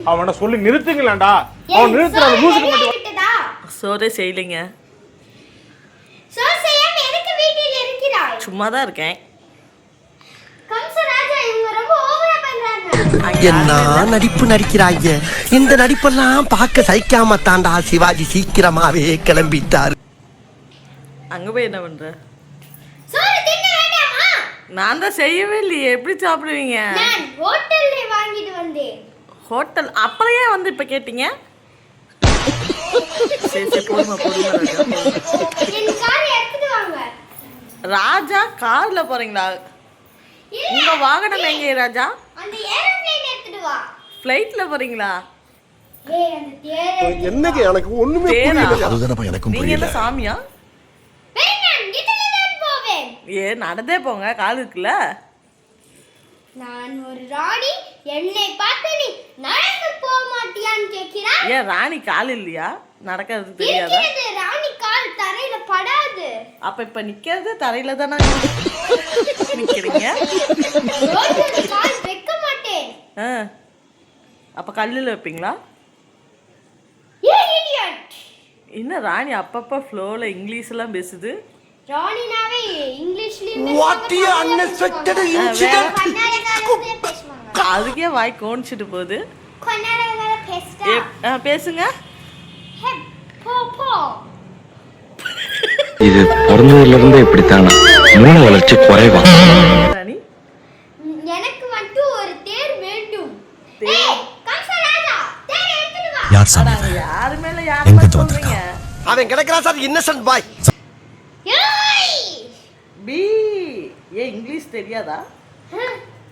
அவனை சொல்லி நிறுத்துங்களேன்டா. அவன் நிறுத்துற அந்த மூசுக்கு மட்டும் சோறே செய்யலைங்க. சோறு செய்யாம எதுக்கு வீட்டில் இருக்கிறாய்? சும்மா தான் இருக்கேன். கம்சராஜா இவங்க ரொம்ப ஓவரா பண்றாங்க. என்ன நடிப்பு நடிக்கிறாங்க. இந்த நடிப்பெல்லாம் பார்க்க சகிக்காம தாண்டா சிவாஜி சீக்கிரமாவே கிளம்பிட்டாரு. அங்க போய் என்ன பண்ற? சோறு தின்ன வேண்டாமா? நான் தான் செய்யவே இல்லையே. எப்படி சாப்பிடுவீங்க? நான் ஹோட்டல்ல வாங்கிட்டு வந்தேன். ஹோட்டல் அப்புறம் ஏன் வந்து இப்ப கேட்டீங்க? சரி சரி போடுமா என் கார் எடுத்துட்டு வாங்க. ராஜா கார்ல போறீங்களா? உங்க வாகனம் எங்க ராஜா? அந்த ஏரோப்ளேன் எடுத்துட்டு வா. ஃளைட்ல போறீங்களா? ஏய் அந்த தேர என்னங்க எனக்கு ஒண்ணுமே புரியல. அதுதானப்பா எனக்கும் நீங்க என்ன சாமியா? வேண்டாம் இதுல தான் போவேன். நடந்தே போங்க, கால் இருக்குல்ல. நான் ஒரு ராணி, என்னை பார்த்து நீ நடந்து போக மாட்டியான்னு கேட்கிறாய். ஏன் ராணி கால் இல்லையா? நடக்கிறது தெரியாதா? இருக்கிறது ராணி கால் தரையில படாது. அப்ப இப்ப நிக்கிறது தரையில தானே நிக்கிறீங்க? ரோட்ல கால் வைக்க மாட்டேன். அப்ப கல்லுல வைப்பீங்களா? ஏ இடியட். என்ன ராணி அப்பப்ப ஃப்ளோல இங்கிலீஷ் எல்லாம் பேசுது. ராணினாவே இங்கிலீஷ்லயும் What a unexpected incident. பேசுவாங்க. அதுக்கே வாய் கோணிச்சிட்டு போகுது. கன்னடத்துல பேசுடா. பேசுங்க. ஹே போ போ. இது பிறந்ததுல இருந்தே இப்படித்தானா? மூளை வளர்ச்சி குறைவா? ராணி எனக்கு மட்டும் ஒரு தேர் வேண்டும். ஏய் கம்சராஜா தேர் எடுத்துட்டு வா. யார் சாமி? யாரு மேல யாரு சொல்றீங்க? அவன் கிடைக்கிறான் சார் இன்னசென்ட் பாய். ஏய் பி இங்கிலீஷ் தெரியாதா?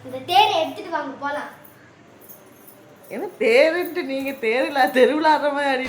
இந்த தேரை எடுத்துட்டு வாங்க போலாம். என்ன தேருன்ட்டு நீங்க தேருல தெருவிழாடுற மாதிரி